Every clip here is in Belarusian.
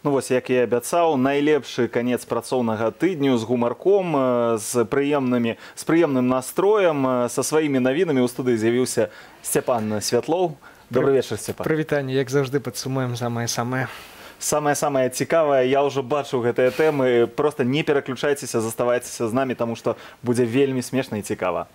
Ну вось, як і абяцаў, найлепшы канец працоўнага тыдню з гумарком, з прыемным настроем, са сваімі навінамі ў студыі з'явіўся Сцяпан Святлоў. Добрый вечар, Сцяпан. Прывітанне, як заўжды падсумуем самае-самае. Самае-самае цікавае, я ўжо бачу гэтыя тэмы, проста не пераключайцеся, заставайцеся з намі, таму што будзе вельмі смешна і цікава.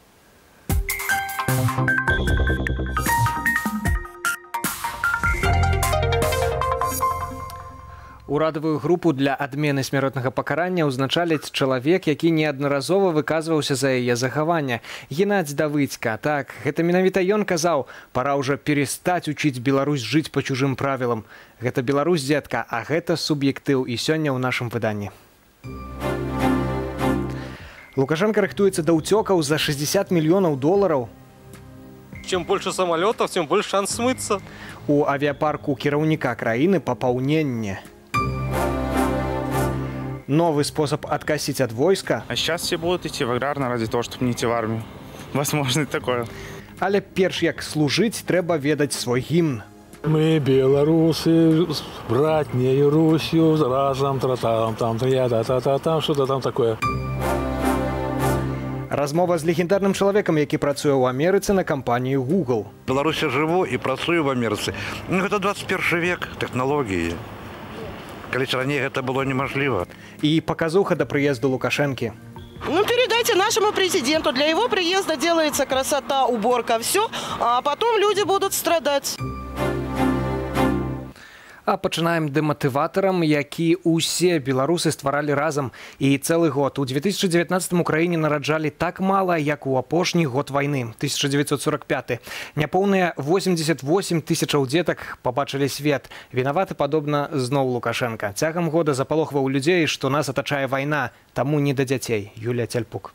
Урадавую групу для адмены смяротнага пакарання ўзначаліць чалавек, які неаднаразова выказваўся за яе захаванне. Геннадзь Давыдзька. Так, гэта менавіта ён казаў, пара ўжо перастаць учыць Беларусь жыць па чужым правілам. Гэта Беларусь, дзетка, а гэта суб'ектыў і сёння ў нашым выданні. Лукашенко рыхтуецца да ўцёкаў за 60 мільёнаў долараў. Чем больше самолетов, тем больше шанс смыться. У авиапарку кіраўніка краіны папаўненне. Новый способ откосить от войска. А сейчас все будут идти в аграрно ради того, чтобы не идти в армию. Возможно, и такое. Але перш як служить, трэба ведаць свой гімн. Мы белорусы, братней Русью, разом, тра-там, там, та-та-та-там, что-то там такое. Размова з легендарным чалавекам, які працуе ў Амерыцы на кампанії Google. В Беларуси живу и працую в Америце. Ну, это 21 век, технологии. Колись ранее это было неможливо. И показуха до приезда Лукашенки. Ну, передайте нашему президенту. Для его приезда делается красота, уборка, все. А потом люди будут страдать. А пачынаем дэматыватарам, які ўсе беларусы стваралі разам і цэлы год. У 2019 у краіне нараджалі так мала, як у апошні год вайны, 1945. Няпоўныя 88 тысячаў дзетак пабачылі свет. Вінаваты, падобна, зноў Лукашенко. Цягам года запалохваў людзей, што нас атачае вайна, таму не да дзяцей. Юлія Цяльпук.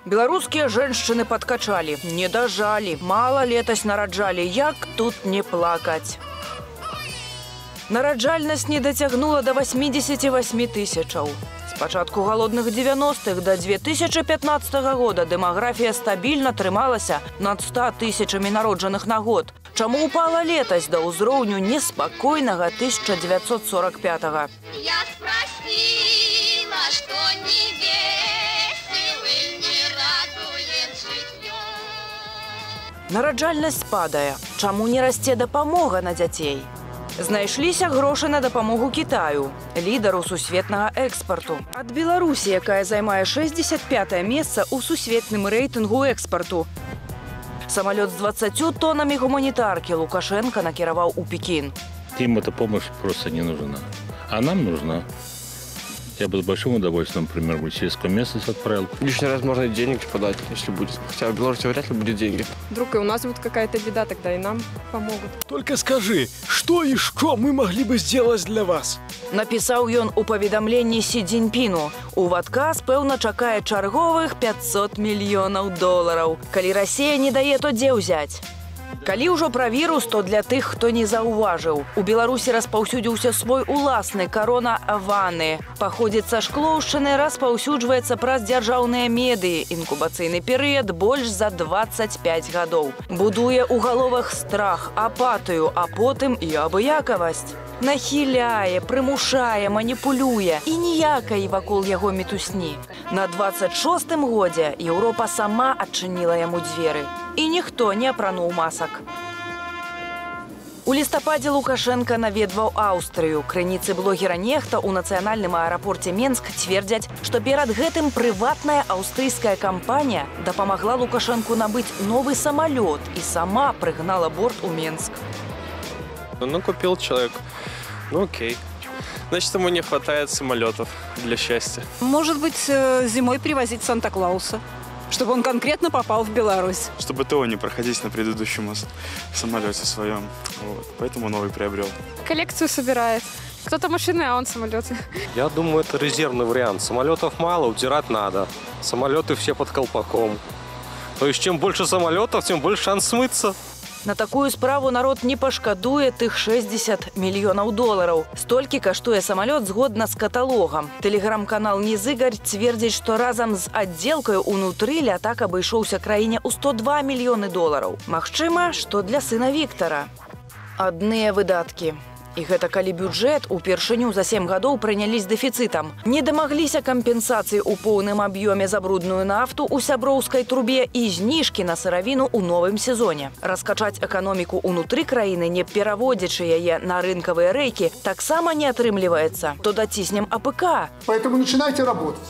Белорусские женщины подкачали, не дожали, мало летось нараджали, як тут не плакать. Нараджальность не дотягнула до 88 тысячаў. С початку голодных 90-х до 2015 года демография стабильно трымалася над 100 тысячами народжаных на год. Чаму упала летось до ўзроўню неспокойного 1945-го? Я спросила, что не Нараджальнасць падае. Чаму не расце дапамога на дзяцей? Знайшліся грошы на дапамогу Кітаю, лідару сусветнага экспарту. Ад Беларусі, якая займае 65-е месца ў сусветным рэйтынгу экспарту. Самолет з 20 тоннами гуманітаркі Лукашенко накіраваў у Пекін. Им эта помощь просто не нужна. А нам нужна. Я бы с большим удовольствием, например, в сельскую местность отправил. Лишний раз можно денег подать, если будет. Хотя в Беларуси вряд ли будет деньги. Вдруг и у нас будет какая-то беда, тогда и нам помогут. Только скажи, что и что мы могли бы сделать для вас? Написаў ён у паведамленні Сі Цзіньпіну. У адказ, пэўна, чакае чарговых 500 мільёнаў долараў. Калі Расія не дае, то дзе ўзяць? Калі ўжо пра вірус, то для тых, хто не заўважыў. У Беларусі распаўсюдзіўся свой уласны карона-ваны. Паходзіць са Шклоўшчыны, распаўсюджваецца праз дзяржаўныя медыі. Інкубацыйны перыяд больш за 25 гадоў. Будуе ў галовах страх, апатыю, а потым і абыякавасць. Нахіляе, прымушае, маніпулюе і ніякай вакол яго мітусні. На 26-м годзе Еўропа сама адчыніла яму дзверы. І ніхто не апрануў масак. У лістападзе Лукашенко наведваў Аўстрыю. Крыніцы блогера Нехта ў нацыянальным аэрапорце Менск цвердзяць, што перад гэтым прыватная аўстрыйская кампанія дапамагла Лукашенку набыць новы самалёт і сама прыгнала борт у Менск. Ну, купил человек. Ну, окей. Значит, ему не хватает самолетов для счастья. Может быть, зимой привозить Санта-Клауса, чтобы он конкретно попал в Беларусь. Чтобы ТО не проходить на предыдущем самолете своем. Вот. Поэтому новый приобрел. Коллекцию собирает. Кто-то машины, а он самолеты. Я думаю, это резервный вариант. Самолетов мало, удирать надо. Самолеты все под колпаком. То есть, чем больше самолетов, тем больше шанс смыться. На такую справу народ не пашкадуе тых 60 мільёнаў долараў. Столькі каштуе самалёт згодна з каталогам. Тэлеграм-канал «Незыгарь» цвердзіць, што разам з аддзелкаю ўнутры лятак абышоўся краіне ў 102 мільёны долараў. Магчыма, што для сына Віктара. Адныя выдаткі. І гэта калі бюджэт упершыню за 7 гадоў прынялі з дэфіцытам. Не дамагліся кампенсацыі ў поўным аб'ёме за брудную нафту ў сяброўскай трубе і зніжкі на сыравіну ў новым сезоне. Раскачаць эканоміку ўнутры краіны, не пераводзячы яе на рынкавыя рэйкі, таксама не атрымліваецца. То даціснем АПК. Поэтому начинайте работать.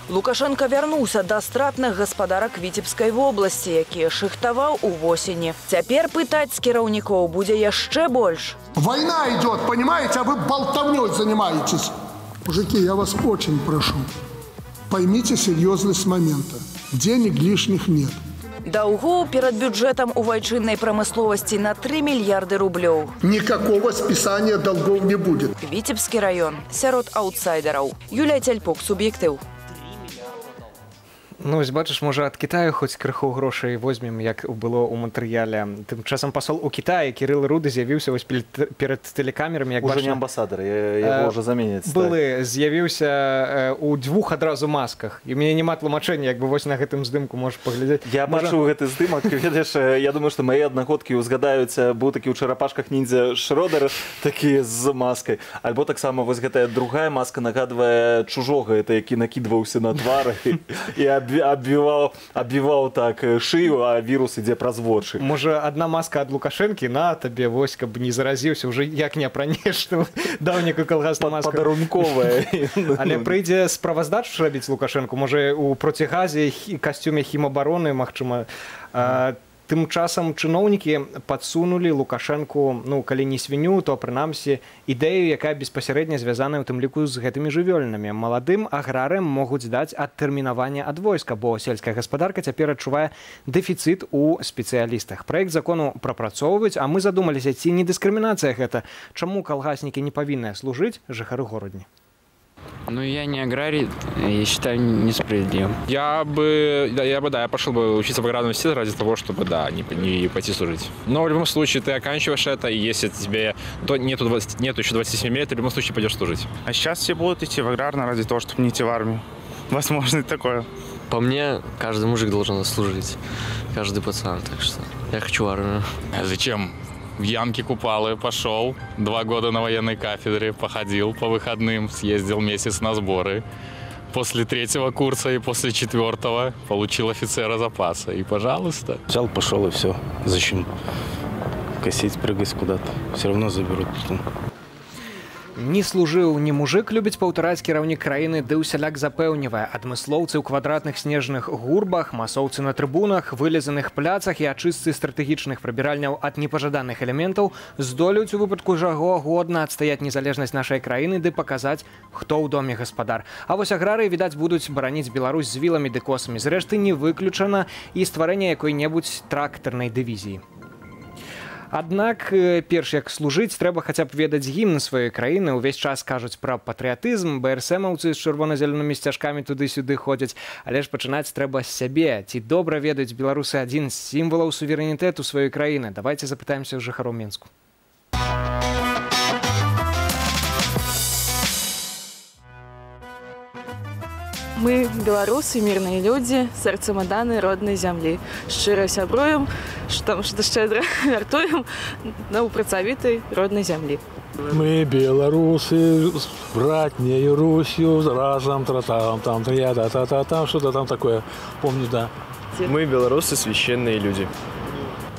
Лукашенко вярнуўся да стратных гаспадарак Віцебскай вобласці, якія шыхтаваў у восені. Цяпер пытаць з кіраўнікоў будзе яшчэ больш. Война идет, понимаете, а вы болтовней занимаетесь. Мужики, я вас очень прошу, поймите серьезность момента. Денег лишних нет. Даўгоў перад бюджэтам у вайчыннай прамысловасці на 3 мільярды рублёў. Никакого списания долгов не будет. Віцебскі раён сярод аўтсайдераў. Юлія Цяльпук, Суб'ектыў. Ну, бачыш, можа, ад Китаю хоць крыху грошай возьмем, як было ў матэрыяле. Тым часам пасол у Кітаі Кірыл Руды з'явіўся перад тэлекамерамі, як уже бачна, не амбасадар, яго ўжо заменяць. Былы з'явіўся ў 2 адразу масках. І у мяне няма тлумачэння, як бы вось на гэтым здымку можаш паглядзець. Я бачу гэты здымак, ведаеш, я думаю, што мае аднагодкі ўзгадаюцца, быў такі ў чарапашках ніндзя Шрёдер, такі з маскай. Альбо таксама вось гэтая другая маска нагадвае чужога, это які накідваўся на твар і абвіваў так шыю, а вірус ідзе праз вочы. Можа, адна маска ад Лукашэнкі на табе, вось, каб не заразіўся, уже як не апранеш, даўненькую калгасную маску. Падарунковая. Але прыйдзе справаздачу рабіць Лукашэнку, можа, у процігазе касцюме хімабароны, магчыма. Тым часам чыноўнікі падсунулі Лукашэнку, ну, калі не свінню, то, прынамсі, ідэю, якая беспасярэдня звязаная ў тым ліку з гэтымі жывёльнымі. Маладым аграрыям могуць даць адтэрмінаванне ад войска, бо сельская гаспадарка цяпер адчувае дэфіцыт у спецыялістах. Праект закону прапрацоўваюць, а мы задумаліся, ці не дыскрымінацыя гэта? Чаму калгаснікі не павінныя служыць жыхары горадні? Ну, я не аграрий, я считаю несправедливым. Я пошел бы учиться в аграрном университете ради того, чтобы, да, не пойти служить. Но в любом случае ты оканчиваешь это, и если тебе нету еще 27 лет, ты в любом случае пойдешь служить. А сейчас все будут идти в аграрный ради того, чтобы не идти в армию. Возможно, такое. По мне, каждый мужик должен служить, каждый пацан, так что я хочу армию. А зачем? В ямке Купалы пошел, 2 года на военной кафедре, походил по выходным, съездил месяц на сборы. После 3-го курса и после 4-го получил офицера запаса. И, пожалуйста. Взял, пошел и все. Зачем косить, прыгать куда-то? Все равно заберут потом. Не служыў, не мужик, любіць паўтараць кіраўнік краіны, ды ўсяляк запэўнівае. Адмыслоўцы ў квадратных снежных гурбах, масоўцы на трыбунах, вылезаных пляцах і ачыстцы стратэгічных прыбіральняў ад непажаданых элементаў здолеюць у выпадку жаго годна адстаяць незалежнасць нашай краіны ды паказаць, хто ў доме гаспадар. А вось аграрыі, відаць, будуць бараніць Беларусь з віламі ды косамі. Зрэшты, не выключана і стварэнне якой-небудзь трактарнай дывізіі. Аднак, перш як служыць, трэба хаця б ведаць гімн сваёй краіны. Увесь час кажуць пра патрыятызм, БРСМаўцы з чырвона-зялёнымі сцяжкамі туды-сюды ходзяць. Але ж пачынаць трэба з сябе. Ці добра ведаюць беларусы адзін з сімвалаў суверэнітэту сваёй краіны? Давайце запытаемся ў жыхароў Менску. Мы, беларусы, мирные люди, сердцем отданы родной земли. Шчыра сябруем, что щедро вяртуем на працавітай родной земли. Мы, белорусы, с братней Русью, разом тратам, там, там, что-то там такое. Помню, да. Мы, белорусы, священные люди.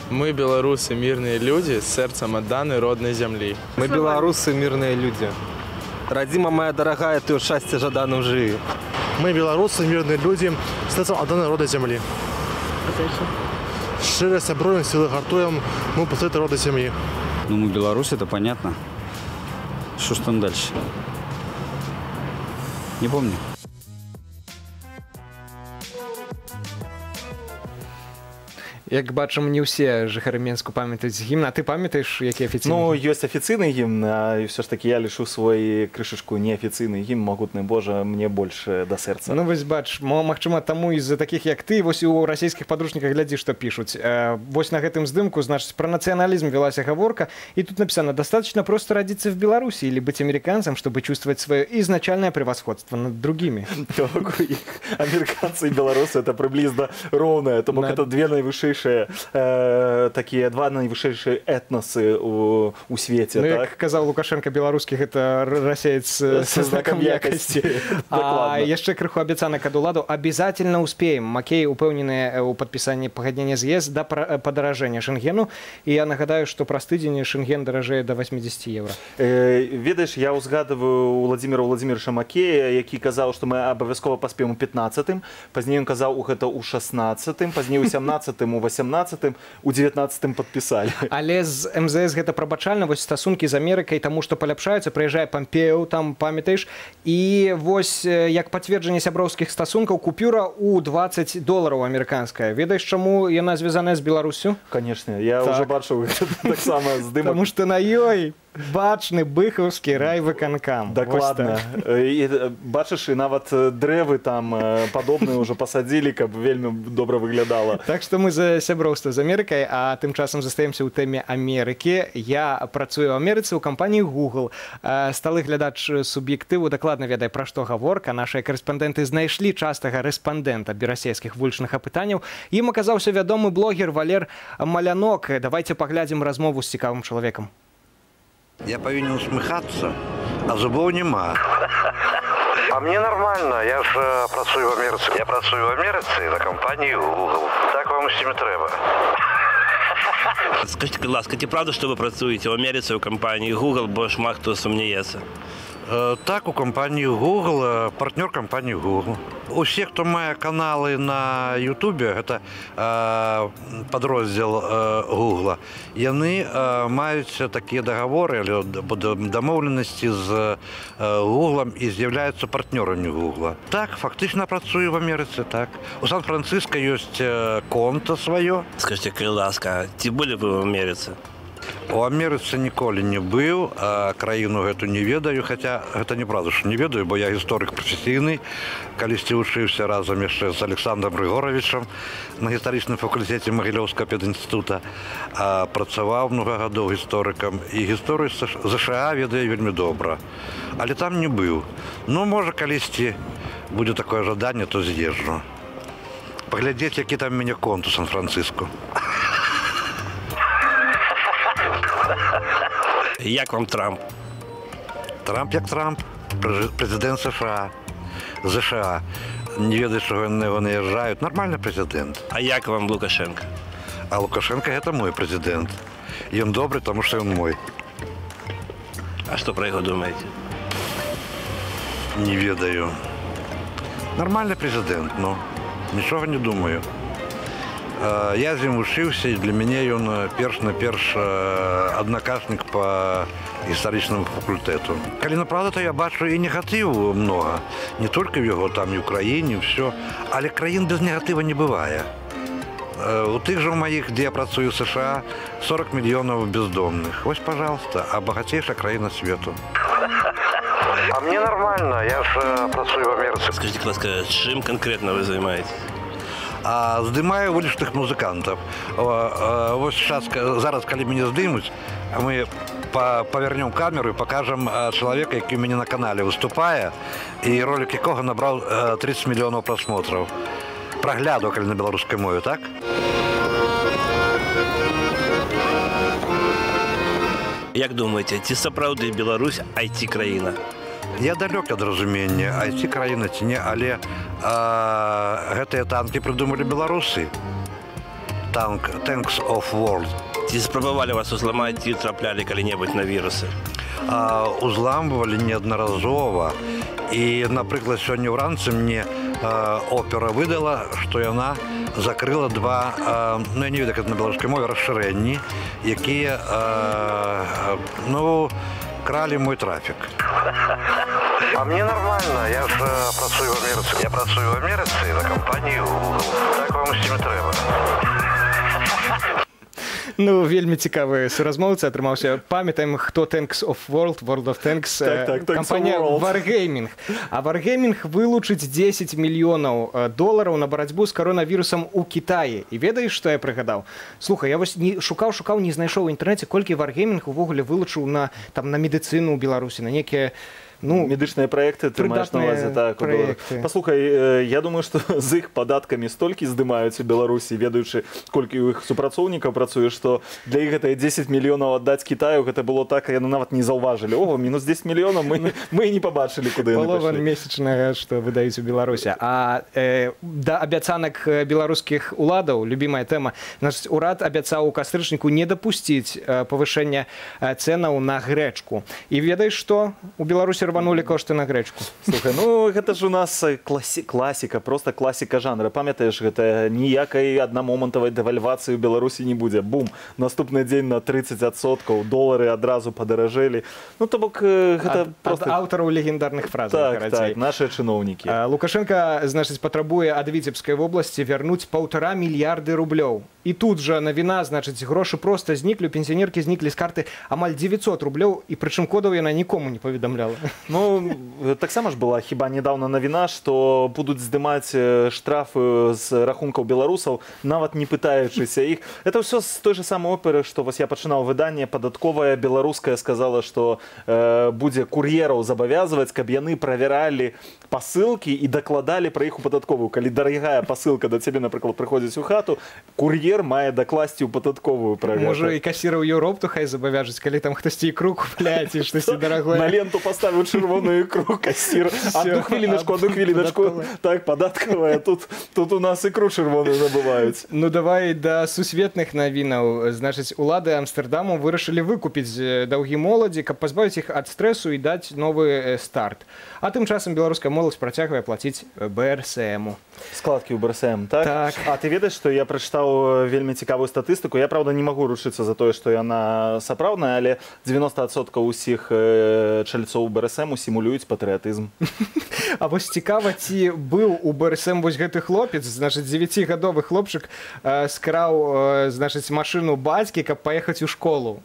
Мы, белорусы, мирные люди, сердцем отданы родной земли. Мы, белорусы, мирные люди. Родима моя дорогая, ты счастья жаданым живи. Мы, белорусы, мирные люди, сердцем отданы родной земли. Шире сябруем, силы гартуем, мы после родной семьи. Ну, мы белорусы, это понятно. Что ж там дальше? Не помню. Як бачым, не ўсе жыхары Менску памятаюць гімн, а ты памятаеш, які афіцыйны? Ну, ёсць афіцыйны гімн, а ўсё ж такі я лішу свой крышачку неафіцыйны гімн, магутны Божа, мне больш да сэрца. Ну, вось бач, магчыма, таму з-за такіх, як ты, вось у расійскіх падручніках глядзі, што пішуць. Вось на гэтым здымку, значыць, пра нацыяналізм велася гаворка, і тут написано: «Достаточно просто родиться в Беларуси или быть американцем, чтобы чувствовать свое изначальное превосходство над другими». Американцы и белорусы — это приблизно ровное, тому это две наивысшие такие два найвышэйшыя этносы у свеце. Ну, як казаў Лукашенко, беларускі гэта расеец са знакам якасці. А яшчэ крыху абяцанак ад уладу: «Обязательно успеем». Макей упэўнены ў падпісанні пагаднення з ЕС да падаражэння Шенгену. І я нагадаю, што праз тыдзень Шенген даражэе да 80 евро. Ведаеш, я ўзгадываю Владимира Владимировича Макея, які казаў, што мы абавязкова паспеем у 15-м, пазней ён казаў гэта ў 16-м, пазней у 17-м, у 18-м, у 19-м падпісалі. Але з МЗС гэта прабачальна, вось стасункі з Амерыкай, таму што паляпшаюцца, прыязджае Пампео, там, памятаеш, і вось як пацверджанне сяброўскіх стасункаў купюра ў $20 амерыканская. Ведаеш, чаму яна звязаная з Беларусю? Конечно, я ўжо бачыў так сама здымак. Таму што на ёй бачны быхаўскі райвыканкам. Дакладна. Бачыш, і нават дрэвы там падобныя ўжо пасадзілі, каб вельмі добра выглядала. Так што мы за сяброўства з Амерыкай, а тым часам застаемся ў тэме Амерыкі. Я працую ў Амерыцы ў кампаніі Google. Сталы глядач суб'ектыву дакладна ведае, пра што гаворка. Нашыя карэспандэнты знайшлі частага рэспандэнта берасейскіх вулічных апытанняў. Ім аказаўся вядомы блогер Валер Малянок. Давайте паглядзім размову з цікавым чалавекам. Я повинен усмехаться, а зубов нема. А мне нормально, я ж працую в Америці. Я працую в Америці на компанії Google. Так вам усім і треба. Скажіть, будь ласка, чи правда, що ви працюєте в Америці у компанії Google, бо ж мало хто сумніється? Так, у компанії Google, партнер компанії Google. Усі, хто має канали на Ютубі, це підрозділ Google, вони мають такі договори, домовленості з Google і з'являються партнерами Google. Так, фактично працюю в Америці, так. У Сан-Франциско є конто своє. Скажіть, будь ласка, чи були ви в Америці? У Америцы ніколи не быў, а краіну гэту не ведаю, хаця гэта неправда, што не ведаю, бо я гісторык прафесійны, калісьці вучыўся разам яшчэ з Александром Григоровичем на гістарычным факультэце Магілёўскага педінстытута, працаваў много гадоў гісторыкам, і гісторыю ЗША ведаю вельмі добра, але там не быў. Ну, можа, калісьці будзе такое жаданне, то з'езджу. Паглядзець, які там у мяне конт у Сан-Франциско. Як вам Трамп? Трамп як Трамп, президент США. США. Не ведаю, що вони наїжджають. Нормальний президент. А як вам Лукашенко? А Лукашенко – це мой президент. І він добрий, тому що він мой. А що про його думаєте? Не ведаю. Нормальний президент, ну. Нічого не думаю. Я з ним вчився, і для мене він перш однокашник по історичному факультету. Коли направду, то я бачу і негативу много. Не тільки в його, там і в Україні, і все. Але країн без негативу не буває. У тих же моїх, де я працюю в США, 40 мільйонів бездомних. Ось, пожалуйста, а багатейша країна світу. А мені нормально, я ж працюю в Америці. Скажіть, будь ласка, чим конкретно ви займаєтесь? Здымаю вулічных музыкантаў. Вось зараз, калі мяне здымуць, мы павернем камеру і пакажам чалавека, які ў мяне на канале выступае, і ролик якога набраў 30 мільёнаў прасмотраў. Прагляду, калі на беларускай мове, так? Як думаеце, ці сапраўды Беларусь IT-краіна? Я далёк ад разумення, IT-краіна ці не, але гэтыя танкі прыдумалі беларусы. Tanks of World. Ці спрабавалі вас узламаць, ці траплялі калі-небудзь на вірусы? Узламвалі неаднаразова. І, напрыклад, сёння ўранцы мне опера выдала, што яна закрыла два, ну я не ведаю, як на беларускай мове, расшырэнні, якія, ну, крали мой трафик. А мне нормально, я ж працую в Америці. Я працую в Америці на компанії Google. Так вам усім і треба. Ну, вельмі цікавы суразмоўца атрымаўся. Памятаем, хто Tanks of World of Tanks, кампанія Wargaming. А Wargaming вылучыць 10 мільёнаў долараў на барацьбу з каронавірусам у Кітаі. І ведаеш, што я прыгадаў? Слухай, я вось шукаў, не знайшоў у інтэрнэце, колькі Wargaming увогуле вылучыў на медыцыну ў Беларусі, на некія медычныя праекты, ты маеш на увазе, так. Паслухай, я думаю, што з іх падаткамі столькі здымаюць у Беларусі, ведаючы, колькі ў іх супрацоўнікаў працуе, што для іх гэтыя 10 мільёнаў аддаць Кітаю, гэта было так, яны нават не заўважылі. Ого, мінус 10 мільёнаў, мы і не пабачылі, куды яны пайшлі. Палова месячнага, што выдаюць у Беларусі. А да абяцанак беларускіх уладаў, любімая тэма, значыць, урад абяцаў у кастрычніку не дапусціць павышэння цэнаў на грэчку. І ведаеш, што у Беларусі рванули кошты на гречку. Слухай, ну гэта ж у нас класіка, просто класіка жанра. Памятаеш, гэта ніякай аднамомантавай дэвальвацыі ў Беларусі не будзе. Бум, наступны дзень на 30%, долары адразу падаражэлі. Ну, то бок, гэта просто... Ад аўтараў легендарных фразаў. Так, нашыя чыноўнікі. Лукашенко, значыць, патрабуе ад Віцебскай вобласці вярнуць 1,5 мільярды рублёў. І тут жа навіна, значыць, грошы проста зніклі, пенсіянеркі зніклі з карты амаль 900 рублёў, і прычым кодаў яна нікому не паведамляла. Ну, таксама ж была хіба недавно навіна, што будуць здымаць штрафы з рахункаў беларусаў, нават не пытаючыся іх. Это ўсё з той же самой оперы, што вось я пачынаў выданне, падатковая беларуская сказала, што будзе кур'ераў забавязваць, каб яны правяралі пасылкі і дакладалі пра іх у падатковую. Калі дарагая пасылка да цябе, напрыклад, прыходзіць у хату, кур'ер мае дакласці ў падатковую праверку. Можа, і касіраў Еўропу хай забавяжуць, калі там хтосьці ікру купляе, ці штосьці дарагое. На ленту паставіў чырвоную ікру касір. Одну хвіліначку. Так, падаткавая. Тут у нас ікру чырвоную набываюць. Ну, давай да сусветных навінаў. Значыць, улады Амстэрдаму вырашылі выкупіць даўгі моладзі, каб пазбавіць іх ад стрэсу і даць новы старт. А тым часам беларуская моладзь працягвае плаціць БРСМу. Складкі ў БРСМ, так? А ты ведаеш, што я прачытаў вельмі цікавую статыстыку. Я, правда, не магу ручыцца за тое, што яна сапраўдная, але 90% усіх чальцоў БРСМу сімулююць патрыятызм. А вось цікава, ці быў у БРСМ вось гэты хлопец, значыць, 9-гадовы хлопчык скраў, значыць, машыну бацькі, каб паехаць у школу.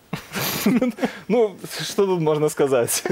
Ну, што тут можна сказаць?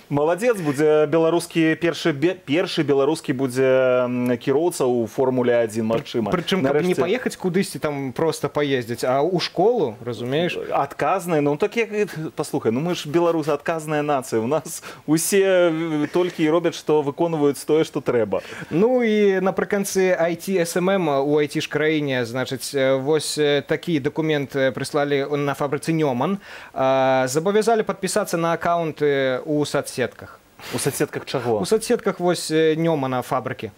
Маладзец, будзе беларускі, першы беларускі будзе кіроўца ў Формуле-1, магчыма. Прычым, каб не паехаць кудысьці там проста паездзіць, а ў школу, разумееш? Адказная, ну так як, паслухай, ну мы ж беларусы, адказная нацыя. У нас усе толькі і робяць, што выконваюць тое, што трэба. Ну і напрыканцы IT-СММ у IT-краіне, значыць, вось такі дакумент прыслалі на фабрыцы Нёман. Зобавязалі падпісацца на аккаунты ў соцсетках. У соцсетках чаго? У соцсетках вось Нёмана фабрыкі.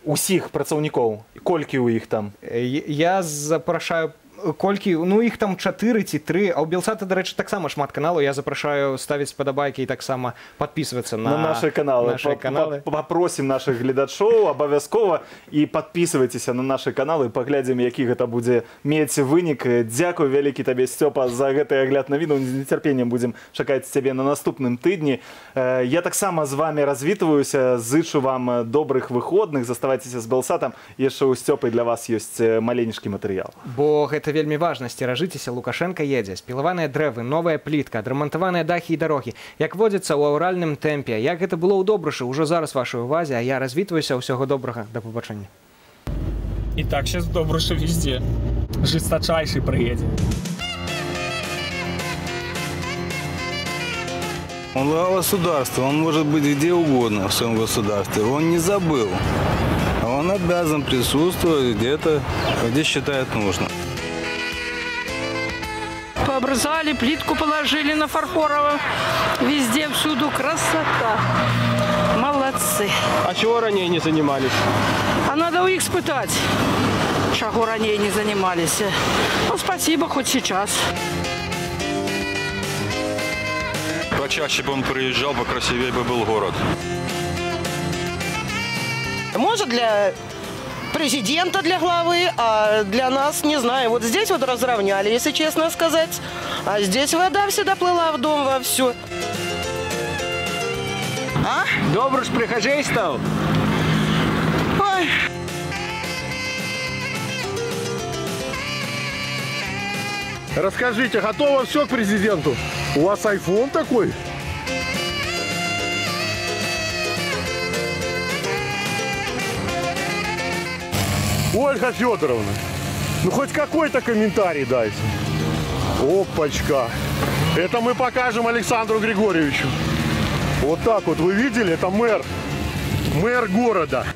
Усіх працаўнікоў? Колькі ў іх там? Я запрашаю колькі, ну іх там 4 ці 3, а ў Белсата, дарэчы, таксама шмат каналаў. Я запрашаю ставіць падабайкі і таксама падпісвацца на нашы каналы. Папросім нашых гледачоў абавязкова і падпісвайцеся на нашы каналы, паглядзім, які гэта будзе мець вынік. Дзякуй вялікі табе, Сцёпа, за гэты агляд навінаў. З нецярпеннем будзем чакаць цябе на наступным тыдні. Я таксама з вамі развітваюся, зычу вам добрых выходных, заставайцеся з Белсатам. Яшчэ ў Сцёпы для вас ёсць маленечкі матэрыял. Бо гэта вельмі важна, сцеражыцеся, Лукашенко едзе. Спілаваныя дрэвы, новая плітка, адрамантаваныя дахі і дарогі. Як водзіцца ў аўральным тэмпе. Як гэта было ў Добрышы, ўжо зараз вашай увазе, а я развітваюся, ўсяго добрага, да пабачэння. І так сейчас Добрыша везде. Жесточайший приедет. Он глава государства, он может быть где угодно в своем государстве. Он не забыл. Он обязан присутствовать где-то, где считает нужно. Пообрезали, плитку положили на фарфорово. Везде, всюду красота. Молодцы. А чего ранее не занимались? А надо у них испытать, чего ранее не занимались. Ну, спасибо, хоть сейчас. Почаще бы он приезжал, покрасивее бы был город. Может, для президента, для главы, а для нас, не знаю. Вот здесь вот разровняли, если честно сказать. А здесь вода всегда плыла в дом вовсю. А? Добрый прихожей стал. Ой. Расскажите, готово все к президенту? У вас айфон такой? Ольга Федоровна, ну хоть какой-то комментарий дайте. Опачка. Это мы покажем Александру Григорьевичу. Вот так вот, вы видели? Это мэр. Мэр города.